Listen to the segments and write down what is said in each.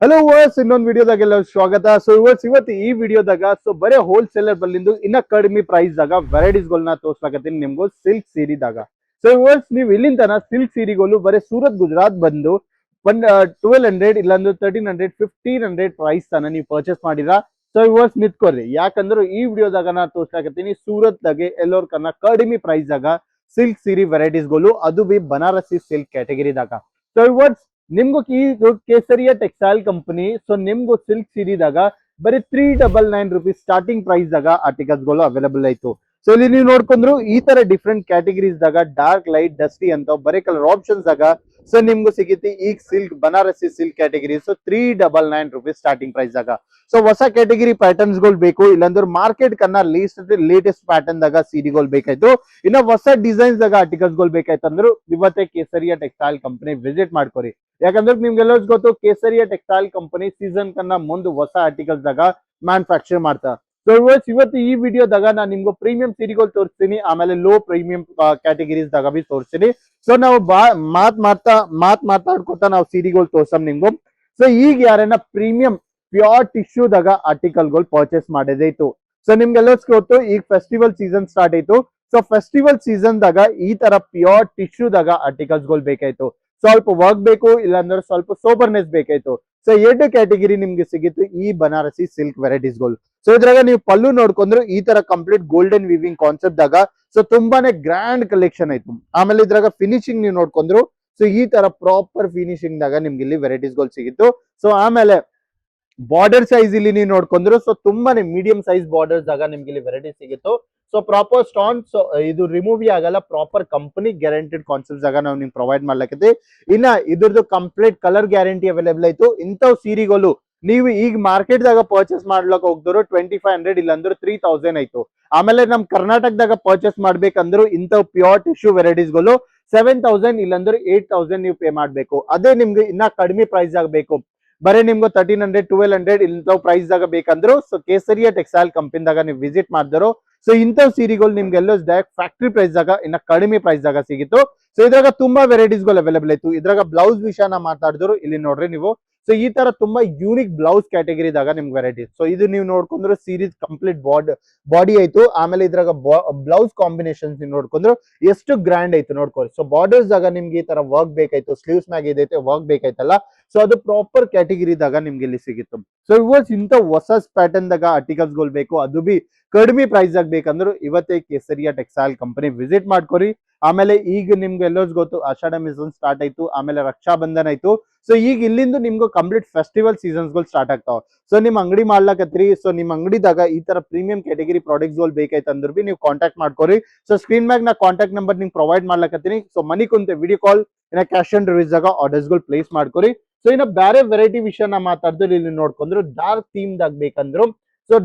Hello verse ಇನ್ನೊಂದು ವಿಡಿಯೋದಾಗೆಲ್ಲ ಸ್ವಾಗತ. So verse ಇವತ್ತು ಈ ವಿಡಿಯೋದಾಗ ಬರೇ ಹೋಲ್ಸೇಲರ್ ಬಲ್ಲಿಂದು ಇನ್ನ ಕಡಿಮೆ ಪ್ರೈಸ್ ದಾಗ ವೆರೈಟೀಸ್ ಗಳನ್ನ ತೋರ್ಸ್ಲಾಕತ್ತೀನಿ ನಿಮ್ಗೂ ಸಿಲ್ಕ್ ಸೀರಿದಾಗ. ಸೊ ವರ್ಸ್ ನೀವು ಇಲ್ಲಿಂದ ಸಿಲ್ಕ್ ಸೀರಿಗಳು ಬರೀ ಸೂರತ್ ಗುಜರಾತ್ ಬಂದು ಒಂದ್ 1200 ಇಲ್ಲಾಂದ್ರೆ 1300 1500 ಪ್ರೈಸ್ ತನ ನೀವು ಪರ್ಚೇಸ್ ಮಾಡಿರಾ. ಸೊ ವರ್ಸ್ ನಿಂತ್ಕೊಳ್ರಿ, ಯಾಕಂದ್ರೆ ಈ ವಿಡಿಯೋದಾಗ ನಾ ತೋರ್ಸ್ಲಾಕತ್ತೀನಿ ಸೂರತ್ ದಾಗೆ ಎಲ್ಲೋರ್ ಕನ್ನ ಕಡಿಮೆ ಪ್ರೈಸ್ ದಾಗ ಸಿಲ್ಕ್ ಸೀರಿ ವೆರೈಟೀಸ್ ಗಳು, ಅದು ಬಿ ಬನಾರಸಿ ಸಿಲ್ಕ್ ಕ್ಯಾಟಗರಿದಾಗ. ಸೊ ವರ್ಸ್ ನಿಮ್ಗೂ ಈ ಕೇಸರಿಯಾ ಟೆಕ್ಸ್ಟೈಲ್ ಕಂಪನಿ ನಿಮ್ಗೂ ಸಿಲ್ಕ್ ಸೀರಿದಾಗ ಬರೀ 399 rupees ಸ್ಟಾರ್ಟಿಂಗ್ ಪ್ರೈಸ್ ದಾಗ ಆರ್ಟಿಕಲ್ಸ್ ಗಳು ಅವೈಲೇಬಲ್ ಆಯ್ತು. ಸೊ ಇಲ್ಲಿ ನೀವು ನೋಡ್ಕೊಂಡ್ರು ಈ ತರ ಡಿಫ್ರೆಂಟ್ ಕ್ಯಾಟಗರೀಸ್ ದಾಗ ಡಾರ್ಕ್ ಲೈಟ್ ಡಸ್ಟಿ ಅಂತ ಬರೀ ಕಲರ್ ಆಪ್ಷನ್ಸ್ ದಾಗ ನಿಮ್ಗೂ ಸಿಗುತ್ತೆ ಈಗ silk Banarasi silk category. 399 rupees starting price ದಾಗ. ಸೊ ಹೊಸ ಕ್ಯಾಟಗರಿ ಪ್ಯಾಟರ್ನ್ಸ್ ಗಳು ಬೇಕು, ಇಲ್ಲಾಂದ್ರೆ ಮಾರ್ಕೆಟ್ ಕನ್ನ ಲೇಟೆಸ್ಟ್ ಪ್ಯಾಟರ್ನ್ ದಾಗ ಸೀರೆಗಳು ಬೇಕಾಯ್ತು, ಇನ್ನ ಹೊಸ ಡಿಸೈನ್ಸ್ ದಾಗ ಆರ್ಟಿಕಲ್ಸ್ ಗಳು ಬೇಕಾಯ್ತು ಅಂದ್ರೆ ಇವತ್ತೇ ಕೇಸರಿಯಾ ಟೆಕ್ಸ್ಟೈಲ್ ಕಂಪನಿ ವಿಸಿಟ್ ಮಾಡ್ಕೊರಿ. ಯಾಕಂದ್ರೆ ನಿಮ್ಗೆಲ್ಲ ಗೊತ್ತು ಕೇಸರಿಯಾ ಟೆಕ್ಸ್ಟೈಲ್ ಕಂಪನಿ ಸೀಸನ್ ಕನ್ನ ಮುಂದೆ ಹೊಸ ಆರ್ಟಿಕಲ್ಸ್ ದಾಗ ಮ್ಯಾನುಫ್ಯಾಕ್ಚರ್ ಮಾಡ್ತಾ. ಸೊ ಇವತ್ತು ಈ ವಿಡಿಯೋದಾಗ ನಾನು ನಿಮ್ಗೆ ಪ್ರೀಮಿಯಂ ಸೀರೆಗಳು ತೋರಿಸ್ತೀನಿ, ಆಮೇಲೆ ಲೋ ಪ್ರೀಮಿಯಂ ಕ್ಯಾಟಗರೀಸ್ ದಾಗ ಬಿ ತೋರಿಸ್ತೀನಿ. ಸೊ ನಾವು ಮಾತಾಡ್ಕೊತಾ ನಾವು ಸೀರೆಗಳು ತೋರ್ಸಮ್ ನಿಮ್ಗೂ. ಸೊ ಈಗ ಯಾರನ್ನ ಪ್ರೀಮಿಯಂ ಪ್ಯೂರ್ ಟಿಶ್ಯೂ ದಾಗ ಆರ್ಟಿಕಲ್ ಗಳು ಪರ್ಚೇಸ್ ಮಾಡಿದೈತು. ಸೊ ನಿಮ್ಗೆಲ್ಲ ಗೊತ್ತು ಈಗ ಫೆಸ್ಟಿವಲ್ ಸೀಸನ್ ಸ್ಟಾರ್ಟ್ ಆಯ್ತು. ಸೊ ಫೆಸ್ಟಿವಲ್ ಸೀಸನ್ ದಾಗ ಈ ತರ ಪ್ಯೂರ್ ಟಿಶ್ಯೂ ದಾಗ ಆರ್ಟಿಕಲ್ಸ್ ಗಳು ಬೇಕಾಯ್ತು. ಸ್ವಲ್ಪ ವರ್ಕ್ ಬೇಕು, ಇಲ್ಲಾಂದ್ರೆ ಸ್ವಲ್ಪ ಸೋಬರ್ನೆಸ್ ಬೇಕಾಯ್ತು. ಸೊ ಎರಡು ಕ್ಯಾಟಗರಿ ನಿಮ್ಗೆ ಸಿಗಿತ್ತು ಈ ಬನಾರಸಿ ಸಿಲ್ಕ್ ವೆರೈಟೀಸ್ ಗಳು. ಸೊ ಇದ್ರಾಗ ನೀವು ಪಲ್ಲು ನೋಡ್ಕೊಂಡ್ರು ಈ ತರ ಕಂಪ್ಲೀಟ್ ಗೋಲ್ಡನ್ ವಿವಿಂಗ್ ಕಾನ್ಸೆಪ್ಟ್ ದಾಗ ತುಂಬಾನೇ ಗ್ರ್ಯಾಂಡ್ ಕಲೆಕ್ಷನ್ ಆಯ್ತು. ಆಮೇಲೆ ಇದ್ರಾಗ ಫಿನಿಶಿಂಗ್ ನೀವು ನೋಡ್ಕೊಂಡ್ರು ಈ ತರ ಪ್ರಾಪರ್ ಫಿನಿಶಿಂಗ್ ದಾಗ ನಿಮ್ಗೆ ಇಲ್ಲಿ ವೆರೈಟೀಸ್ ಗಳು ಸಿಗಿತ್ತು. ಸೊ ಆಮೇಲೆ ಬಾರ್ಡರ್ ಸೈಜ್ ಇಲ್ಲಿ ನೀವು ನೋಡ್ಕೊಂಡ್ರು ತುಂಬಾನೇ ಮೀಡಿಯಂ ಸೈಜ್ ಬಾರ್ಡರ್ಸ್ ಆಗ ನಿಮ್ಗೆ ಇಲ್ಲಿ ವೆರೈಟಿ ಸಿಗಿತ್ತು. ಸೊ ಪ್ರಾಪರ್ ಸ್ಟಾನ್ಸ್ ಇದು ರಿಮೂವ್ ಆಗಲ್ಲ, ಪ್ರಾಪರ್ ಕಂಪನಿ ಗ್ಯಾರಂಟಿಡ್ ಕಾನ್ಸೆಪ್ಟ್ಸ್ ಆಗ ನಾವು ನಿಮ್ಗೆ ಪ್ರೊವೈಡ್ ಮಾಡ್ಲಕತ್ತಿ. ಇನ್ನ ಇದ್ರದ್ದು ಕಂಪ್ಲೀಟ್ ಕಲರ್ ಗ್ಯಾರಂಟಿ ಅವೈಲೇಬಲ್ ಆಯ್ತು. ಇಂಥವ್ ಸೀರೆಗಳು ನೀವು ಈಗ ಮಾರ್ಕೆಟ್ ದಾಗ ಪರ್ಚೇಸ್ ಮಾಡ್ಲಕ್ ಹೋಗ್ದ್ರು 2500 ಇಲ್ಲಾಂದ್ರೆ 3000 ಆಯ್ತು. ಆಮೇಲೆ ನಮ್ ಕರ್ನಾಟಕದಾಗ ಪರ್ಚೇಸ್ ಮಾಡ್ಬೇಕಂದ್ರು ಇಂಥವ್ ಪ್ಯೂರ್ ಟಿಶ್ಯೂ ವೆರೈಟೀಸ್ ಗಳು 7000 ಇಲ್ಲಾಂದ್ರೆ 8000 ನೀವು ಪೇ ಮಾಡ್ಬೇಕು. ಅದೇ ನಿಮ್ಗೆ ಇನ್ನ ಕಡಿಮೆ ಪ್ರೈಸ್ ಆಗಬೇಕು, ಬರೀ ನಿಮ್ಗೆ 1300 1200 ಇಂಥವ್ ಪ್ರೈಸ್ ದಾಗ ಬೇಕಂದ್ರು ಕೇಸರಿಯಾ ಟೆಕ್ಸ್ಟೈಲ್ ಕಂಪನಿದಾಗ ನೀವು ವಿಸಿಟ್ ಮಾಡಿದ್ರು ಇಂಥವ್ ಸೀರೆಗಳು ನಿಮ್ಗೆಲ್ಲ ಡೈರೆಕ್ಟ್ ಫ್ಯಾಕ್ಟ್ರಿ ಪ್ರೈಸ್ ದಾಗ ಇನ್ನ ಕಡಿಮೆ ಪ್ರೈಸ್ ದಾಗ ಸಿಗಿತ್ತು. ಸೊ ಇದ್ರಾಗ ತುಂಬಾ ವೆರೈಟೀಸ್ ಗಳು ಅವೈಲೇಬಲ್ ಆಯ್ತು. ಇದ್ರಾಗ ಬ್ಲೌಸ್ ವಿಷಯನ ಮಾತಾಡಿದ್ರು ಇಲ್ಲಿ ನೋಡ್ರಿ ನೀವು. ಸೊ ಈ ತರ ತುಂಬಾ ಯೂನಿಕ್ ಬ್ಲೌಸ್ ಕ್ಯಾಟಗರಿದಾಗ ನಿಮ್ಗೆ ವೆರೈಟೀಸ್. ಸೊ ಇದು ನೀವು ನೋಡ್ಕೊಂಡ್ರು ಸೀರೀಸ್ ಕಂಪ್ಲೀಟ್ ಬಾಡಿ ಆಯ್ತು. ಆಮೇಲೆ ಇದ್ರಾಗ ಬ್ಲೌಸ್ ಕಾಂಬಿನೇಷನ್ಸ್ ನೋಡ್ಕೊಂಡ್ರು ಎಷ್ಟು ಗ್ರ್ಯಾಂಡ್ ಆಯ್ತು ನೋಡ್ಕೊಳ್ಳಿ. ಸೊ ಬಾರ್ಡರ್ಸ್ ದಾಗ ನಿಮ್ಗೆ ಈ ತರ ವರ್ಕ್ ಬೇಕಾಯ್ತು, ಸ್ಲೀವ್ಸ್ ಮ್ಯಾಗ ಇದೈತೆ ವರ್ಕ್ ಬೇಕಾಯ್ತಲ್ಲ, ಸೊ ಅದು ಪ್ರಾಪರ್ ಕ್ಯಾಟಗರಿದಾಗ ನಿಮ್ಗೆ ಇಲ್ಲಿ ಸಿಗಿತ್ತು. ಸೊ ಇವತ್ತು ಇಂಥ ಹೊಸ ಪ್ಯಾಟರ್ನ್ ದಾಗ ಆರ್ಟಿಕಲ್ಸ್ ಗಳು ಬೇಕು, ಅದು ಬಿ ಕಡಿಮೆ ಪ್ರೈಸ್ ಆಗ್ಬೇಕಂದ್ರು ಇವತ್ತೇ ಕೇಸರಿಯಾ ಟೆಕ್ಸ್ಟೈಲ್ ಕಂಪನಿ ವಿಸಿಟ್ ಮಾಡ್ಕೊರಿ. ಆಮೇಲೆ ಈಗ ನಿಮ್ಗೆ ಎಲ್ಲೋಸ್ ಗೊತ್ತು ಆಷಾಢ ಮಿಸನ್ ಸ್ಟಾರ್ಟ್ ಆಯ್ತು, ಆಮೇಲೆ ರಕ್ಷಾ ಬಂಧನ್ ಆಯ್ತು. ಸೊ ಈಗ ಇಲ್ಲಿಂದ ನಿಮ್ಗೆ ಕಂಪ್ಲೀಟ್ ಫೆಸ್ಟಿವಲ್ ಸೀಸನ್ಸ್ ಗಳು ಸ್ಟಾರ್ಟ್ ಆಗ್ತಾವ. ಸೊ ನಿಮ್ ಅಂಗಡಿ ಮಾಡ್ಲಕತ್ರಿ, ಸೊ ನಿಮ್ ಅಂಗಡಿದಾಗ ಈ ತರ ಪ್ರೀಮಿಯಂ ಕ್ಯಾಟಗರಿ ಪ್ರಾಡಕ್ಟ್ಸ್ ಗಳು ಬೇಕಾಯ್ತು ಅಂದ್ರೆ ಬಿ ನೀವು ಕಾಂಟ್ಯಾಕ್ಟ್ ಮಾಡ್ಕೊರಿ. ಸೊ ಸ್ಕ್ರೀನ್ ಮ್ಯಾಗ್ ನಾ ಕಾಂಟ್ಯಾಕ್ಟ್ ನಂಬರ್ ನಿಮ್ಗೆ ಪ್ರೊವೈಡ್ ಮಾಡ್ಲಕತ್ತೀನಿ. ಸೊ ಮನಿ ಕುಂತೆ ವಿಡಿಯೋ ಕಾಲ್ ಇನ್ನ ಕ್ಯಾಶ್ ಆನ್ ರಿಲೀಸ್ ಆಗ ಆರ್ಡರ್ಸ್ ಗಳು ಪ್ಲೇಸ್ ಮಾಡ್ಕೊರಿ. ಸೊ ಇನ್ನ ಬೇರೆ ವೆರೈಟಿ ವಿಷಯನ ಮಾತಾಡಿದ್ರು ಇಲ್ಲಿ ನೋಡ್ಕೊಂಡ್ರು ಡಾರ್ಕ್ ಥೀಮ್ ದಾಗ ಬೇಕಂದ್ರು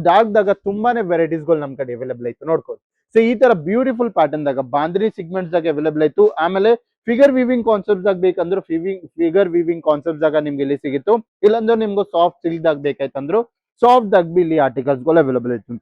ಡಾರ್ಕ್ ದಾಗ ತುಂಬಾನೇ ವೆರೈಟೀಸ್ ಗಳು ನಮ್ ಕಡೆ ಅವೈಲೇಬಲ್ ಆಯ್ತು ನೋಡ್ಕೊಂಡು. ಸೊ ಈ ತರ ಬ್ಯೂಟಿಫುಲ್ ಪ್ಯಾಟರ್ನ್ ದಾಗ ಬಾಂದ್ರಿ ಸಿಗ್ಮೆಂಟ್ಸ್ ದಾಗ ಅವೈಲೇಬಲ್ ಆಯ್ತು. ಆಮೇಲೆ ಫಿಗರ್ ವಿವಿಂಗ್ ಕಾನ್ಸೆಪ್ಟ್ ದಾಗ ಬೇಕಂದ್ರು ಫಿಗರ್ ವಿವಿಂಗ್ ಕಾನ್ಸೆಪ್ಟ್ ದಾಗ ನಿಮ್ಗೆ ಇಲ್ಲಿ ಸಿಗಿತ್ತು. ಇಲ್ಲಾಂದ್ರೆ ನಿಮ್ಗೆ ಸಾಫ್ಟ್ ಸಿಲ್ಕ್ ದಾಗ ಬೇಕಾಯ್ತಂದ್ರು ಸಾಫ್ಟ್ ದಾಗ ಬಿ ಇಲ್ಲಿ ಆರ್ಟಿಕಲ್ಸ್ ಗಳು ಅವೈಲೇಬಲ್ ಆಯ್ತು.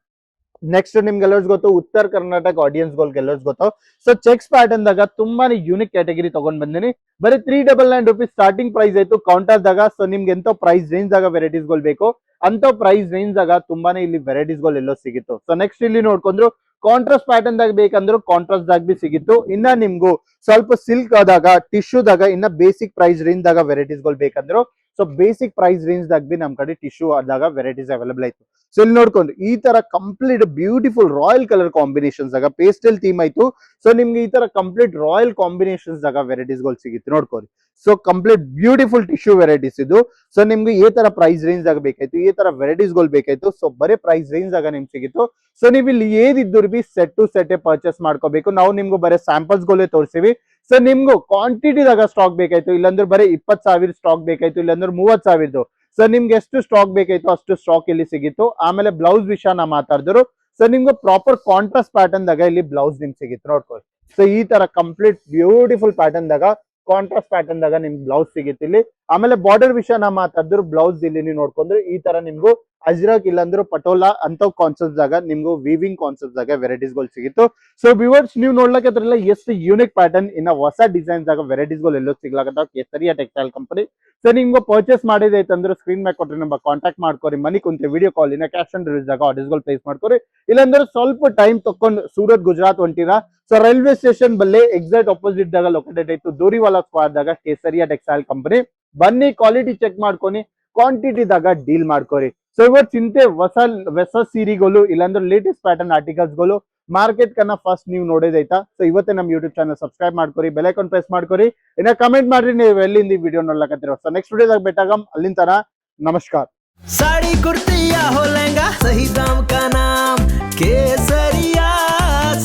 ನೆಕ್ಸ್ಟ್ ನಿಮ್ಗೆಲ್ಲರ್ಸ್ ಗೊತ್ತು ಉತ್ತರ ಕರ್ನಾಟಕ ಆಡಿಯನ್ಸ್ ಗೆಲ್ಲರ್ಸ್ ಗೊತ್ತು. ಸೊ ಚೆಕ್ಸ್ ಪ್ಯಾಟರ್ನ್ ದಾಗ ತುಂಬಾನೇ ಯೂನಿಕ್ ಕ್ಯಾಟಗರಿ ತಗೊಂಡ್ ಬಂದಿನಿ. ಬರೀ 399 rupees ಸ್ಟಾರ್ಟಿಂಗ್ ಪ್ರೈಸ್ ಆಯ್ತು ಕೌಂಟರ್ ದಾಗ. ಸೊ ನಿಮ್ಗೆ ಎಂತ ಪ್ರೈಸ್ ರೇಂಜ್ ದಾಗ ವೆರೈಟೀಸ್ ಗಳು ಬೇಕು ಅಂತ ಪ್ರೈಸ್ ರೇಂಜ್ ದಾಗ ತುಂಬಾನೇ ಇಲ್ಲಿ ವೆರೈಟೀಸ್ ಗಳು ಎಲ್ಲೋ ಸಿಗಿತ್ತು. ಸೊ ನೆಕ್ಸ್ಟ್ ಇಲ್ಲಿ ನೋಡ್ಕೊಂಡ್ರು ಕಾಂಟ್ರಾಸ್ಟ್ ಪ್ಯಾಟರ್ನ್ ದಾಗ ಬೇಕಂದ್ರು ಕಾಂಟ್ರಾಸ್ಟ್ ದಾಗ ಬಿ ಸಿಗಿತ್ತು. ಇನ್ನ ನಿಮ್ಗೂ ಸ್ವಲ್ಪ ಸಿಲ್ಕ್ ಆದಾಗ ಟಿಶ್ಯೂ ದಾಗ ಇನ್ನ ಬೇಸಿಕ್ ಪ್ರೈಸ್ ರೇಂಜ್ ದಾಗ ವೆರೈಟೀಸ್ ಗಳು ಬೇಕಂದ್ರು ಸೊ ಬೇಸಿಕ್ ಪ್ರೈಸ್ ರೇಂಜ್ ದಾಗ ಬಿ ನಮ್ ಕಡೆ ಟಿಶ್ಯೂ ಆದಾಗ ವೆರೈಟೀಸ್ ಅವೈಲೇಬಲ್ ಆಯ್ತು. ಸೊ ಇಲ್ಲಿ ನೋಡ್ಕೊಂಡು ಈ ತರ complete beautiful royal colour combinations ಆಗ ಪೇಸ್ಟಲ್ ಥೀಮ್ ಆಯ್ತು. ಸೊ ನಿಮ್ಗೆ ಈ ತರ ಕಂಪ್ಲೀಟ್ ರಾಯಲ್ ಕಾಂಬಿನೇಷನ್ಸ್ ಆಗ ವೆರೈಟೀಸ್ ಗಳು ಸಿಗುತ್ತೆ ನೋಡ್ಕೊಳ್ಳಿ. So complete beautiful tissue varieties ಇದು. ಸೊ ನಿಮ್ಗೆ ಈ ತರ ಪ್ರೈಸ್ ರೇಂಜ್ ಆಗ ಬೇಕಾಯ್ತು, ಈ ತರ ವೆರೈಟೀಸ್ ಗಳು ಬೇಕಾಯ್ತು. ಸೊ ಬರೀ ಪ್ರೈಸ್ ರೇಂಜ್ ಆಗ ನಿಮ್ಗೆ ಸಿಗಿತ್ತು. ಸೊ ನೀವು ಇಲ್ಲಿ ಏನಿದ್ರು ಬಿ ಸೆಟ್ ಟು ಸೆಟ್ ಪರ್ಚೇಸ್ ಮಾಡ್ಕೋಬೇಕು. ನಾವು ನಿಮ್ಗೂ ಬರೀ ಸ್ಯಾಂಪಲ್ಸ್ ಗಳೇ ತೋರಿಸಿವಿ. ಸೊ ನಿಮ್ಗೂ ಕ್ವಾಂಟಿಟಿದಾಗ ಸ್ಟಾಕ್ ಬೇಕಾಯ್ತು, ಇಲ್ಲಾಂದ್ರೆ ಬರೀ 20,000 ಸ್ಟಾಕ್ ಬೇಕಾಯ್ತು, ಇಲ್ಲಾಂದ್ರೆ 30,000. ಸೊ ನಿಮ್ಗೆ ಎಷ್ಟು ಸ್ಟಾಕ್ ಬೇಕಾಯ್ತು ಅಷ್ಟು ಸ್ಟಾಕ್ ಇಲ್ಲಿ ಸಿಗಿತ್ತು. ಆಮೇಲೆ ಬ್ಲೌಸ್ ವಿಷಯ ನಾ ಮಾತಾಡಿದ್ರು ಸೊ ನಿಮ್ಗೆ ಪ್ರಾಪರ್ ಕಾಂಟ್ರಾಸ್ಟ್ ಪ್ಯಾಟರ್ನ್ ದಾಗ ಇಲ್ಲಿ ಬ್ಲೌಸ್ ನಿಮ್ಗೆ ಸಿಗಿತ್ತು ನೋಡ್ಕೊಳ್ಳಿ. ಸೊ ಈ ತರ ಕಂಪ್ಲೀಟ್ ಬ್ಯೂಟಿಫುಲ್ ಪ್ಯಾಟರ್ನ್ ದಾಗ ಕಾಂಟ್ರಾಸ್ಟ್ ಪ್ಯಾಟರ್ನ್ ದಾಗ ನಿಮ್ಗೆ ಬ್ಲೌಸ್ ಸಿಗಿತ್ತು ಇಲ್ಲಿ. ಆಮೇಲೆ ಬಾರ್ಡರ್ ವಿಷಯ ನಾ ಮಾತಾಡಿದ್ರು ಬ್ಲೌಸ್ ಇಲ್ಲಿ ನೀವು ನೋಡ್ಕೊಂಡ್ರೆ ಈ ತರ ನಿಮ್ಗೂ ಅಜ್ರಕ್ ಇಲ್ಲಾಂದ್ರೆ ಪಟೋಲಾ ಅಂತ ಕಾನ್ಸೆಪ್ಟ್ ದಾಗ ನಿಮ್ಗೂ ವೀವಿಂಗ್ ಕಾನ್ಸೆಪ್ಟ್ ದಾಗ ವೆರೈಟೀಸ್ ಗಳು ಸಿಗಿತ್ತು. ಸೊ ವ್ಯೂವರ್ಸ್ ನೀವು ನೋಡ್ಲಕ್ಕತ್ರಲ್ಲ ಎಷ್ಟು ಯೂನಿಕ್ ಪ್ಯಾಟರ್ನ್ ಇನ್ನ ಹೊಸ ಡಿಸೈನ್ಸ್ ದಾಗ ವೆರೈಟೀಸ್ ಗಳು ಎಲ್ಲೋ ಸಿಗ್ಲಾಕತ್ತಾವ ಕೇಸರಿಯಾ ಟೆಕ್ಸ್ಟೈಲ್ ಕಂಪನಿ. ಸೊ ನಿಮ್ಗೆ ಪರ್ಚೇಸ್ ಮಾಡಿದೈತಂದ್ರೆ ಸ್ಕ್ರೀನ್ ಮೇಲೆ ಕೊಟ್ರಿ ನಮ್ಮ ಕಾಂಟ್ಯಾಕ್ಟ್ ಮಾಡ್ಕೊರಿ, ಮನಿ ಕುಂತೆ ವಿಡಿಯೋ ಕಾಲ್ ಇನ್ನ ಕ್ಯಾಶ್ ಆನ್ ಡೆಲಿವರಿ ದಾಗ ಆರ್ಡರ್ಸ್ ಗಳು ಪ್ಲೇಸ್ ಮಾಡ್ಕೊರಿ. ಇಲ್ಲಾಂದ್ರೆ ಸ್ವಲ್ಪ ಟೈಮ್ ತಕೊಂಡು ಸೂರತ್ ಗುಜರಾತ್ ಹೊಂಟಿರಾ, ಸೊ ರೈಲ್ವೆ ಸ್ಟೇಷನ್ ಬಲ್ಲಿ ಎಕ್ಸಾಕ್ಟ್ ಆಪೋಸಿಟ್ ದಾಗ ಲೊಕೇಟೆಡ್ ಆಯ್ತು ದೂರಿವಾಲಾ ಸ್ಕ್ವಾಡ್ ದಾಗ ಕೇಸರಿಯಾ ಟೆಕ್ಸ್ಟೈಲ್ ಕಂಪನಿ. ಬನ್ನಿ ಕ್ವಾಲಿಟಿ ಚೆಕ್ ಮಾಡ್ಕೊನಿ, ಕ್ವಾಂಟಿಟಿದಾಗ ಡೀಲ್ ಮಾಡ್ಕೊರಿ. ಸೊ ಇವತ್ತು ಚಿಂತೆ ಹೊಸ ಸೀರೆಗಳು ಇಲ್ಲಾಂದ್ರೆ ಲೇಟೆಸ್ಟ್ ಪ್ಯಾಟರ್ನ್ ಆರ್ಟಿಕಲ್ಸ್ ಗಳು ಮಾರ್ಕೆಟ್ ಕನ್ನ ಫಸ್ಟ್ ನೀವು ನೋಡೋದೈತಾ. ಸೊ ಇವತ್ತೇ ನಮ್ಮ ಯೂಟ್ಯೂಬ್ ಚಾನಲ್ ಸಬ್ಸ್ಕ್ರೈಬ್ ಮಾಡ್ಕೊರಿ, ಬೆಲ್ ಐಕಾನ್ ಪ್ರೆಸ್ ಮಾಡ್ಕೊರಿ, ಇನ್ನ ಕಮೆಂಟ್ ಮಾಡ್ರಿ ನೀವು ಎಲ್ಲಿಂದ ಈ ವಿಡಿಯೋ ನೋಡ್ಲಕತ್ತಿರೋ. ಸೊ ನೆಕ್ಸ್ಟ್ ವಿಡಿಯೋದಾಗ ಭೇಟಾಗಮ್, ಅಲ್ಲಿಂದ ತನ ನಮಸ್ಕಾರ. साड़ी कुर्ती या हो लहंगा, सही दाम का नाम केसरिया,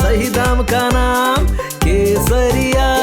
सही दाम का नाम केसरिया.